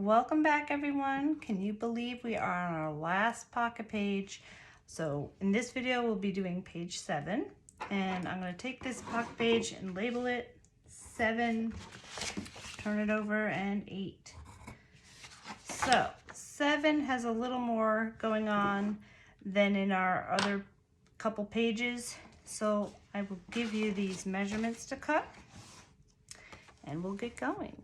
Welcome back, everyone. Can you believe we are on our last pocket page? So in this video, we'll be doing page 7, and I'm going to take this pocket page and label it 7, turn it over, and 8. So 7 has a little more going on than in our other couple pages. So I will give you these measurements to cut, and we'll get going.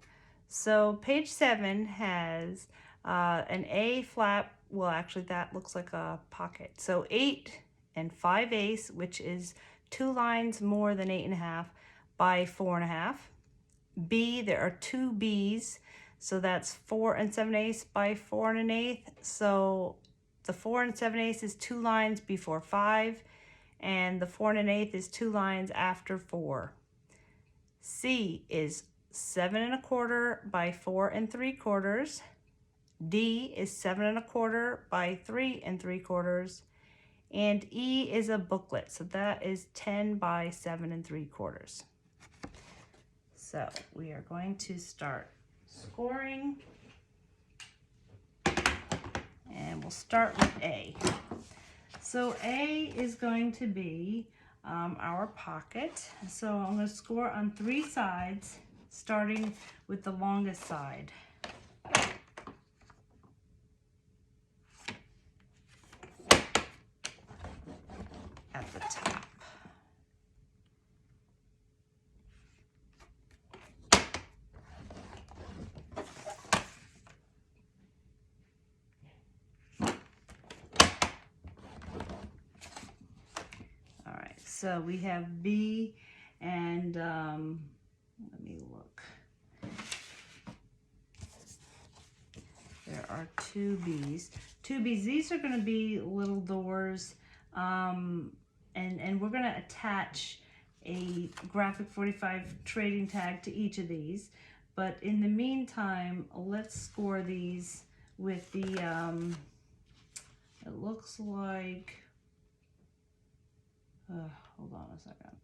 So page 7 has an A flap. Well, actually that looks like a pocket. So 8 5/8, which is 2 lines more than 8.5 by 4.5. B, there are 2 B's, so that's 4 7/8 by 4 1/8. So the 4 7/8 is 2 lines before 5, and the 4 1/8 is 2 lines after 4. C is 7 1/4 by 4 3/4. D is 7 1/4 by 3 3/4. And E is a booklet, so that is 10 by 7 3/4. So we are going to start scoring, and we'll start with A. So A is going to be our pocket. So I'm going to score on 3 sides, starting with the longest side. At the top. All right, so we have B, and let me look. There are 2 B's. 2 B's. These are going to be little doors, and we're going to attach a graphic 45 trading tag to each of these. But in the meantime, let's score these with the, it looks like, hold on a second.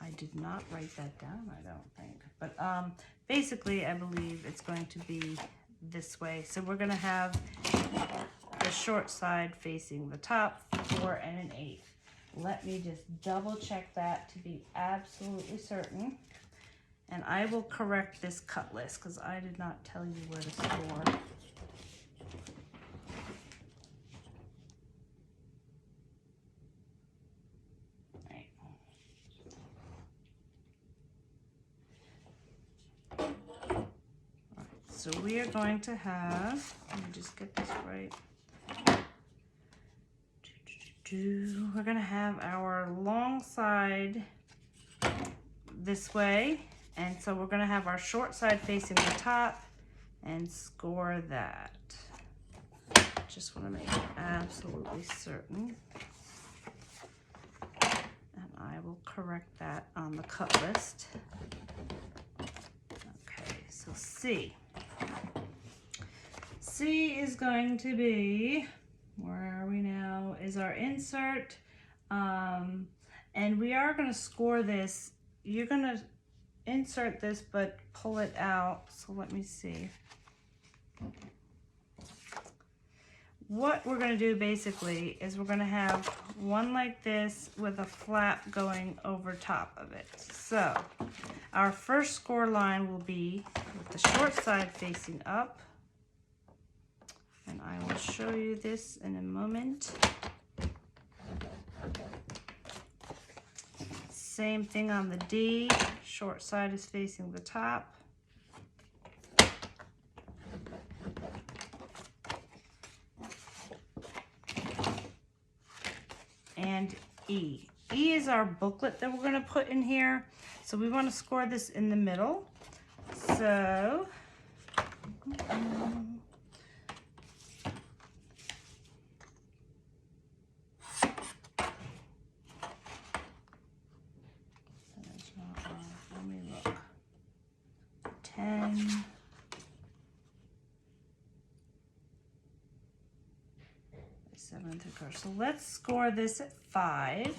I did not write that down, I don't think. But basically, I believe it's going to be this way. So we're going to have the short side facing the top, 4 1/8. Let me just double check that to be absolutely certain. And I will correct this cut list because I did not tell you where to score. So we are going to have, let me just get this right. We're going to have our long side this way. And so we're going to have our short side facing the top and score that. Just want to make it absolutely certain. And I will correct that on the cut list. Okay, so C. C is going to be, where are we now, is our insert. And we are going to score this. You're going to insert this but pull it out. So let me see. What we're going to do basically is we're going to have one like this with a flap going over top of it. So our first score line will be with the short side facing up. And I will show you this in a moment. Same thing on the D. Short side is facing the top. And E. E is our booklet that we're going to put in here. So we want to score this in the middle. So let me look. 10. So let's score this at 5.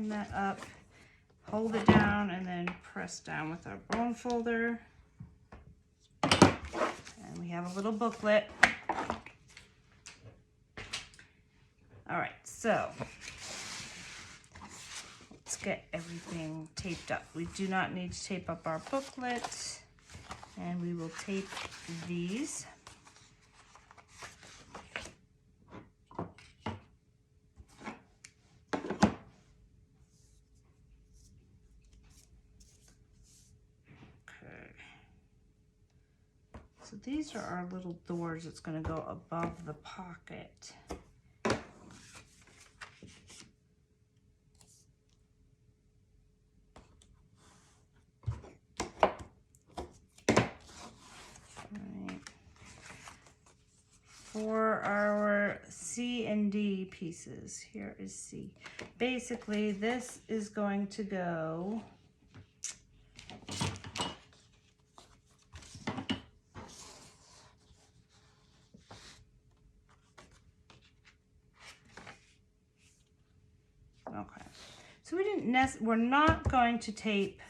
line that up, hold it down, and then press down with our bone folder. And we have a little booklet. All right, so let's get everything taped up. We do not need to tape up our booklet, and we will tape these. So these are our little doors that's going to go above the pocket. Right. For our C and D pieces, here is C. Basically, this is going to go okay. So we're not going to tape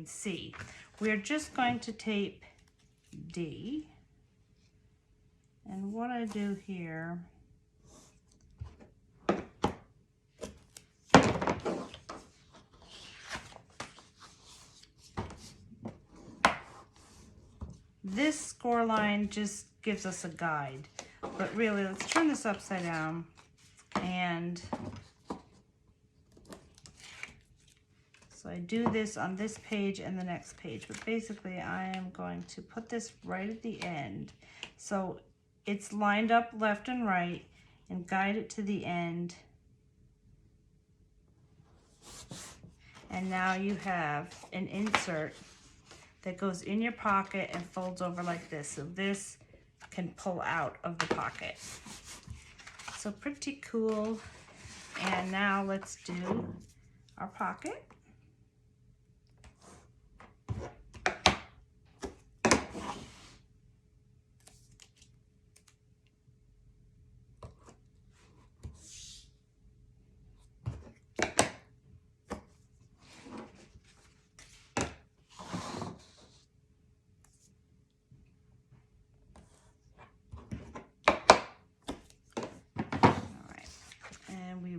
C. We're just going to tape D. And what I do here, this score line just gives us a guide. But really, let's turn this upside down, and so I do this on this page and the next page, but basically I am going to put this right at the end. So it's lined up left and right, and guide it to the end. And now you have an insert that goes in your pocket and folds over like this. So this can pull out of the pocket. So pretty cool. And now let's do our pocket.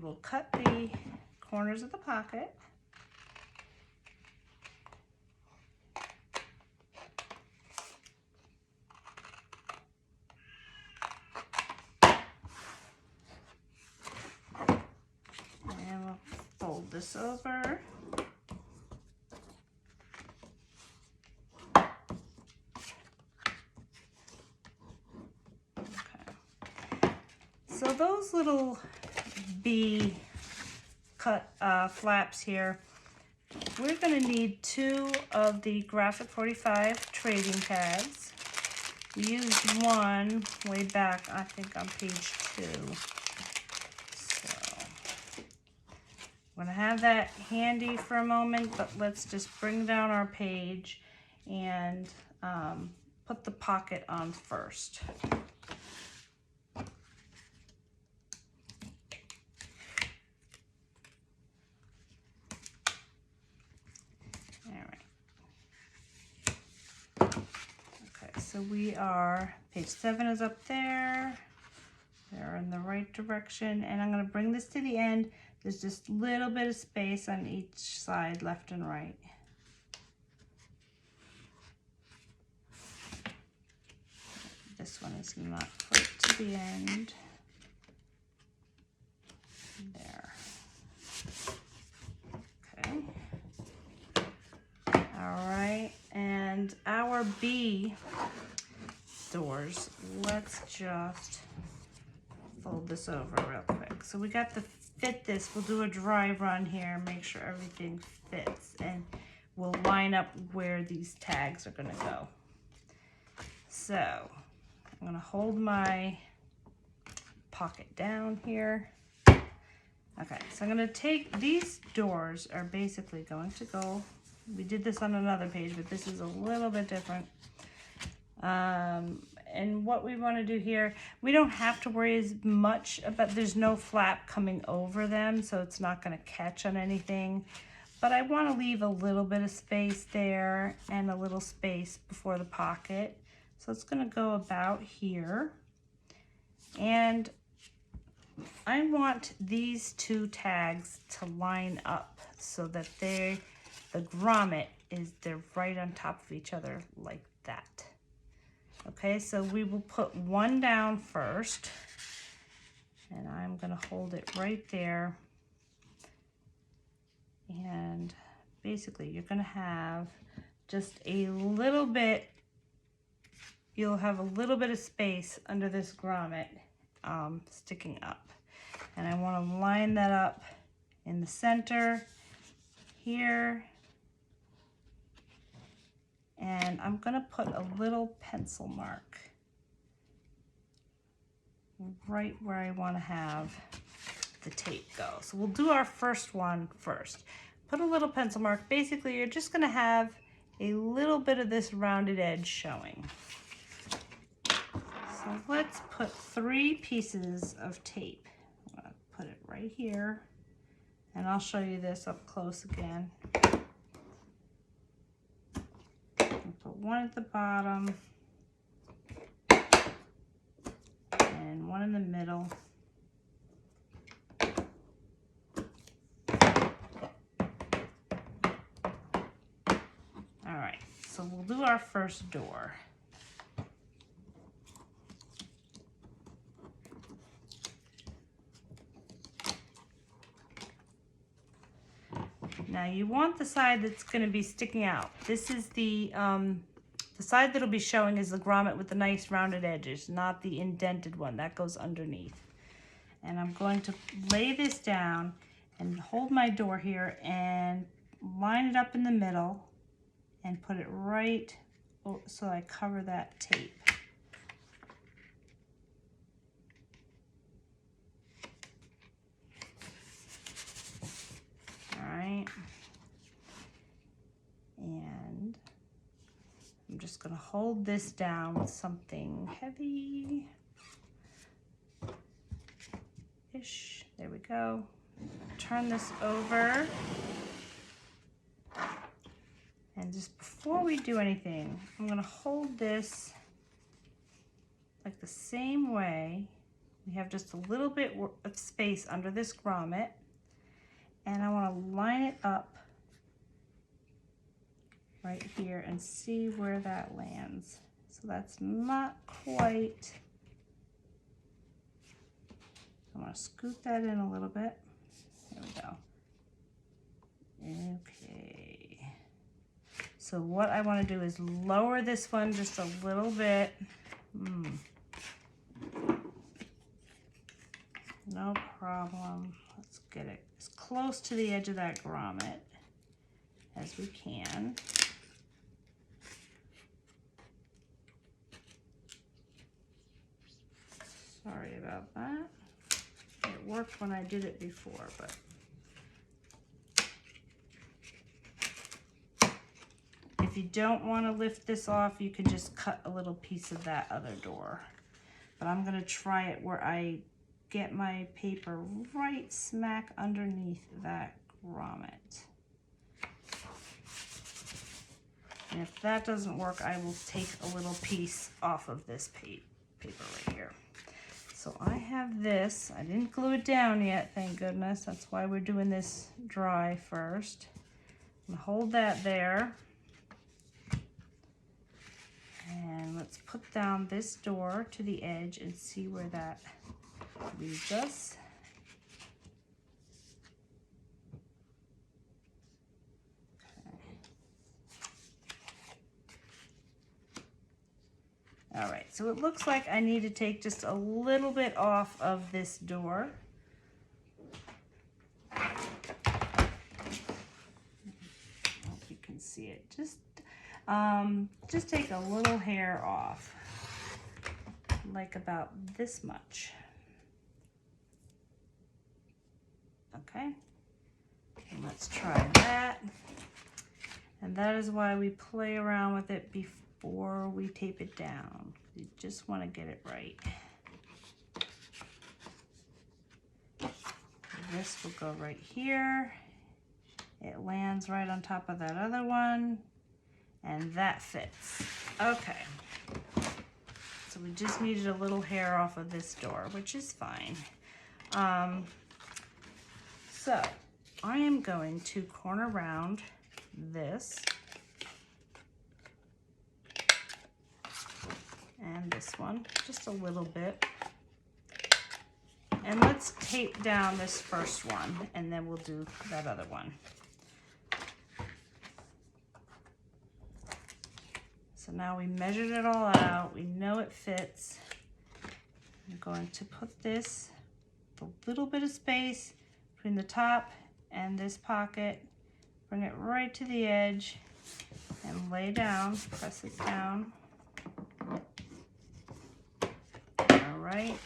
We'll cut the corners of the pocket. And we'll fold this over. Okay. So those little B cut flaps here, we're going to need 2 of the Graphic 45 trading tags. We used one way back, I think on page 2. So I'm going to have that handy for a moment, but let's just bring down our page and put the pocket on first. So we are, page 7 is up there. They're in the right direction. And I'm going to bring this to the end. There's just a little bit of space on each side, left and right. This one is not quite to the end. There. Okay. All right. And our B doors, let's just fold this over real quick. So we got to fit this. We'll do a dry run here, make sure everything fits, and we'll line up where these tags are going to go. So I'm going to hold my pocket down here. Okay, so I'm going to take, these doors are basically going to go, we did this on another page, but this is a little bit different. And what we want to do here, we don't have to worry as much about, there's no flap coming over them, so it's not going to catch on anything. But I want to leave a little bit of space there and a little space before the pocket. So it's going to go about here. And I want these two tags to line up so that the grommet they're right on top of each other like that. Okay, so we will put one down first, and I'm going to hold it right there. And basically you're going to have just a little bit, you'll have a little bit of space under this grommet sticking up. And I want to line that up in the center here. And I'm going to put a little pencil mark right where I want to have the tape go. So we'll do our first one first. Put a little pencil mark. Basically, you're just going to have a little bit of this rounded edge showing. So let's put 3 pieces of tape. I'm going to put it right here, and I'll show you this up close again. Put one at the bottom and one in the middle. All right, so we'll do our first door. Now you want the side that's going to be sticking out. This is the side that'll be showing is the grommet with the nice rounded edges, not the indented one. That goes underneath. And I'm going to lay this down and hold my door here and line it up in the middle and put it right so I cover that tape. Alright, and I'm just going to hold this down with something heavy-ish. There we go. Turn this over. And just before we do anything, I'm going to hold this like the same way. We have just a little bit of space under this grommet. And I want to line it up right here and see where that lands. So that's not quite, I want to scoot that in a little bit. There we go. Okay. So what I want to do is lower this one just a little bit. No problem. Let's get it as close to the edge of that grommet as we can. Sorry about that. It worked when I did it before, but if you don't want to lift this off, you can just cut a little piece of that other door. But I'm going to try it where I get my paper right smack underneath that grommet. And if that doesn't work, I will take a little piece off of this paper right here. So I have this. I didn't glue it down yet, thank goodness. That's why we're doing this dry first. I'm gonna hold that there. And let's put down this door to the edge and see where that leads us. Okay. All right, so it looks like I need to take just a little bit off of this door. I hope you can see it. Just take a little hair off, like about this much. Okay, and let's try that. And that is why we play around with it before we tape it down. You just want to get it right. This will go right here. It lands right on top of that other one, and that fits. Okay. So we just needed a little hair off of this door, which is fine. So I am going to corner round this and this one just a little bit. And let's tape down this first one, and then we'll do that other one. So now we measured it all out. We know it fits. I'm going to put this, a little bit of space between the top and this pocket, bring it right to the edge, and lay down, press it down. All right.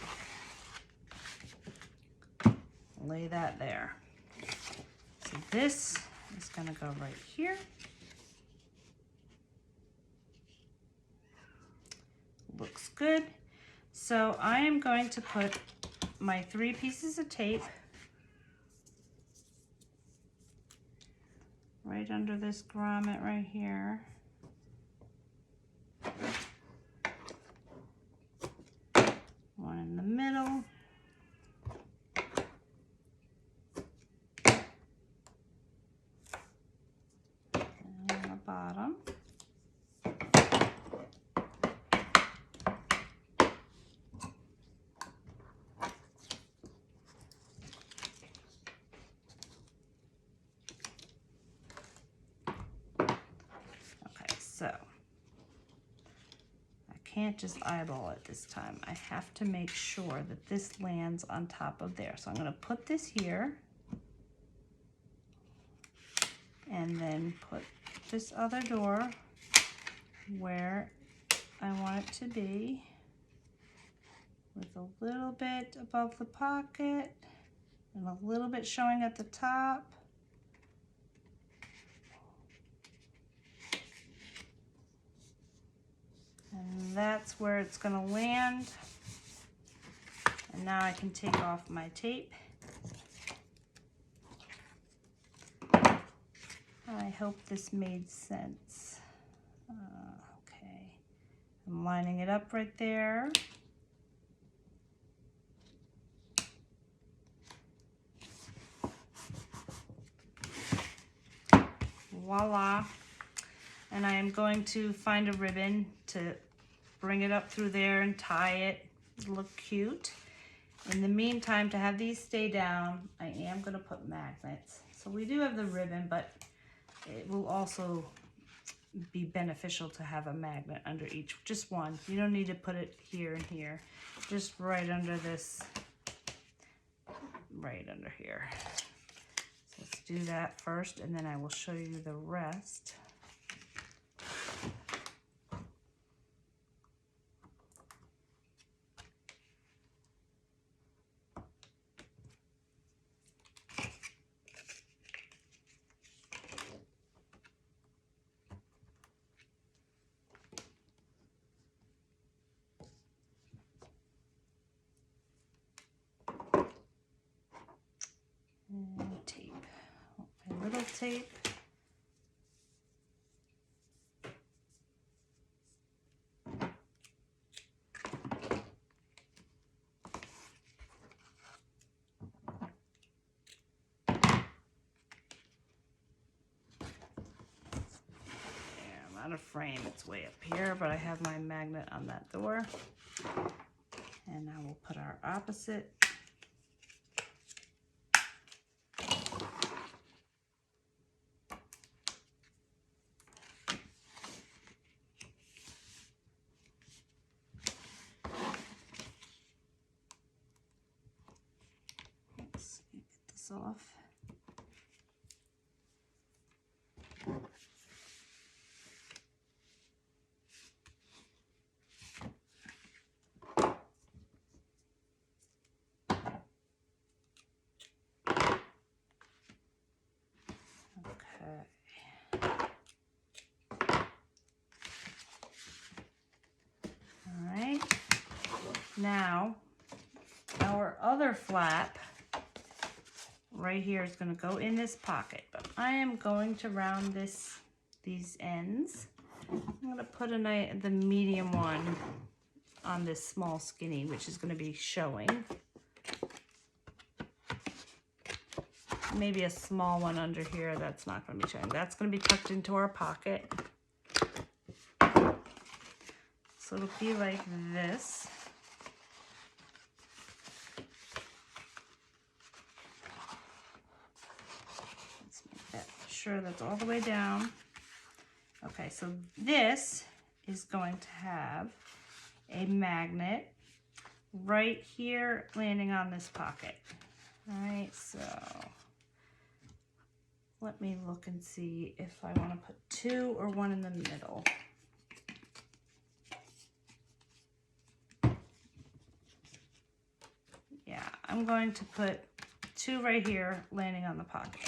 Lay that there. So this is going to go right here. Looks good. So I am going to put my 3 pieces of tape right under this grommet right here. One in the middle. And on the bottom. So I can't just eyeball it this time. I have to make sure that this lands on top of there. So I'm going to put this here and then put this other door where I want it to be, with a little bit above the pocket and a little bit showing at the top. And that's where it's going to land. And now I can take off my tape. I hope this made sense. Okay, I'm lining it up right there. Voila. And I am going to find a ribbon to bring it up through there and tie it. It'll look cute. In the meantime, to have these stay down, I am going to put magnets. So we do have the ribbon, but it will also be beneficial to have a magnet under each, just one. You don't need to put it here and here, just right under this, right under here. So let's do that first, and then I will show you the rest. And tape, my little tape. I'm out of frame, it's way up here, but I have my magnet on that door. And now we'll put our opposite. Let's get this off. Now, our other flap right here is going to go in this pocket, but I am going to round these ends. I'm going to put the medium one on this small skinny, which is going to be showing. Maybe a small one under here that's not going to be showing. That's going to be tucked into our pocket. So it'll be like this. Let's make sure that's all the way down. Okay, so this is going to have a magnet right here landing on this pocket. All right, so let me look and see if I want to put 2 or 1 in the middle. Yeah, I'm going to put 2 right here landing on the pocket.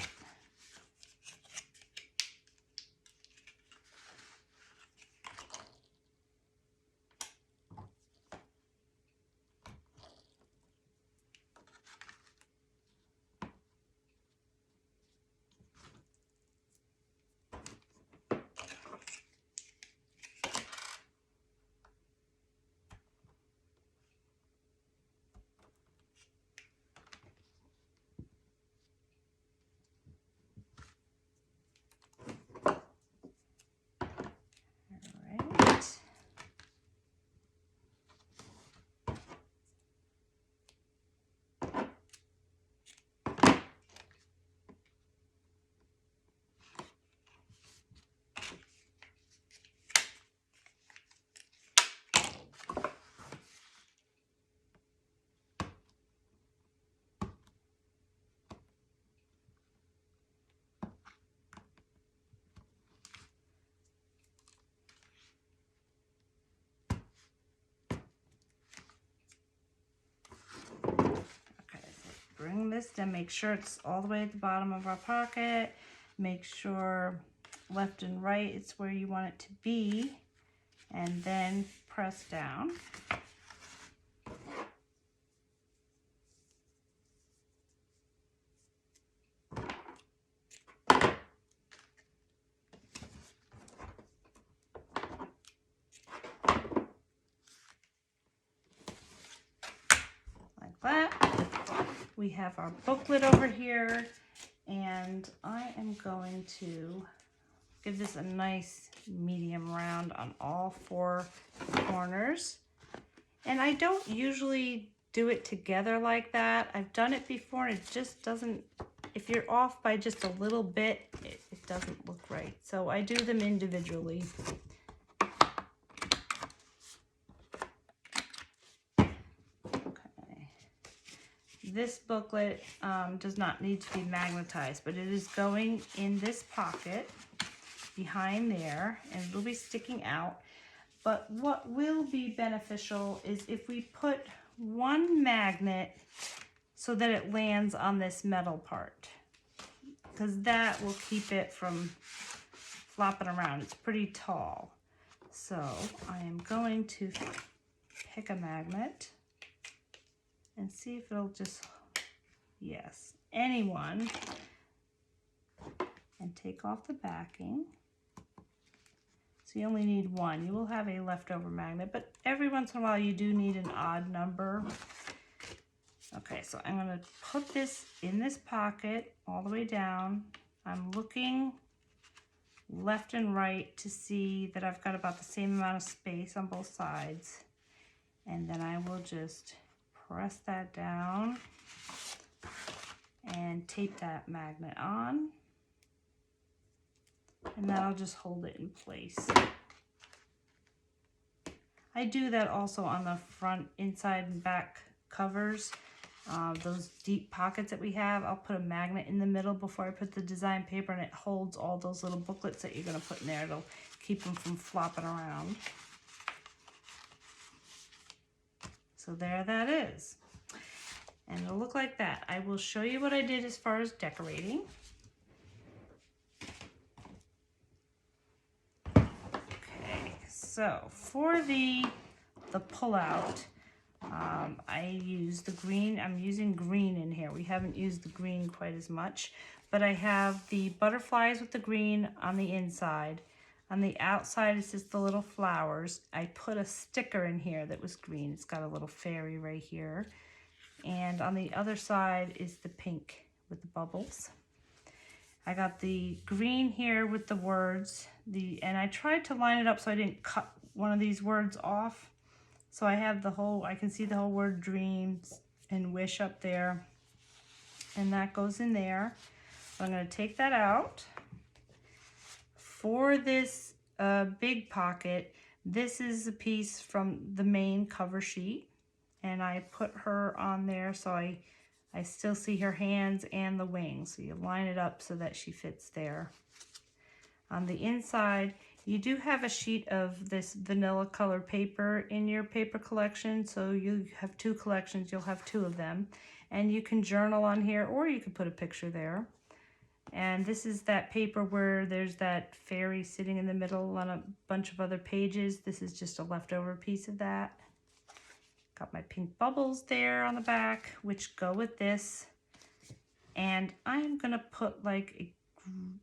Bring this down, make sure it's all the way at the bottom of our pocket. Make sure left and right it's where you want it to be, and then press down. Like that. We have our booklet over here, and I am going to give this a nice medium round on all 4 corners. And I don't usually do it together like that. I've done it before and it just doesn't, if you're off by just a little bit, it doesn't look right. So I do them individually. This booklet does not need to be magnetized, but it is going in this pocket behind there, and it'll be sticking out. But what will be beneficial is if we put 1 magnet so that it lands on this metal part, because that will keep it from flopping around. It's pretty tall. So I am going to pick a magnet and see if it'll just, yes, anyone, and take off the backing. So you only need 1. You will have a leftover magnet, but every once in a while you do need an odd number. Okay, so I'm going to put this in this pocket all the way down. I'm looking left and right to see that I've got about the same amount of space on both sides. And then I will just press that down and tape that magnet on, and that'll just hold it in place. I do that also on the front, inside and back covers, those deep pockets that we have. I'll put a magnet in the middle before I put the design paper, and it holds all those little booklets that you're going to put in there. It'll keep them from flopping around. So there that is. And it'll look like that. I will show you what I did as far as decorating. Okay, so for the pull-out, I use the green. I'm using green in here. We haven't used the green quite as much, but I have the butterflies with the green on the inside. On the outside is just the little flowers. I put a sticker in here that was green. It's got a little fairy right here. And on the other side is the pink with the bubbles. I got the green here with the words, and I tried to line it up so I didn't cut one of these words off. So I have the whole, I can see the whole word dreams and wish up there, and that goes in there. So I'm going to take that out. For this big pocket, this is a piece from the main cover sheet, and I put her on there so I still see her hands and the wings. So you line it up so that she fits there. On the inside, you do have a sheet of this vanilla color paper in your paper collection. So you have two collections, you'll have two of them. And you can journal on here, or you can put a picture there. And this is that paper where there's that fairy sitting in the middle on a bunch of other pages. This is just a leftover piece of that. Got my pink bubbles there on the back, which go with this. And I'm gonna put like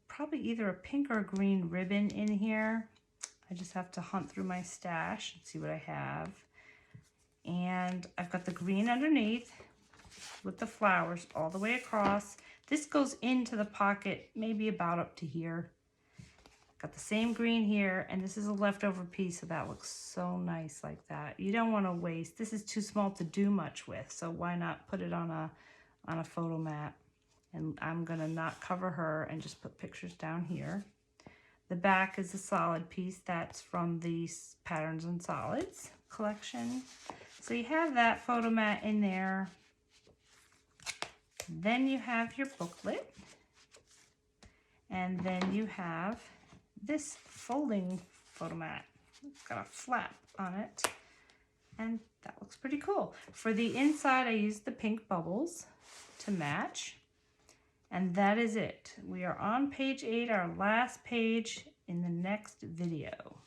probably either a pink or a green ribbon in here. I just have to hunt through my stash and see what I have. And I've got the green underneath with the flowers all the way across. This goes into the pocket maybe about up to here. Got the same green here, and this is a leftover piece, so that looks so nice like that. You don't want to waste. This is too small to do much with, so why not put it on a photo mat? And I'm gonna not cover her and just put pictures down here. The back is a solid piece. That's from the Patterns and Solids collection. So you have that photo mat in there. Then you have your booklet. And then you have this folding photo mat. It's got a flap on it. And that looks pretty cool. For the inside, I used the pink bubbles to match. And that is it. We are on page 8, our last page in the next video.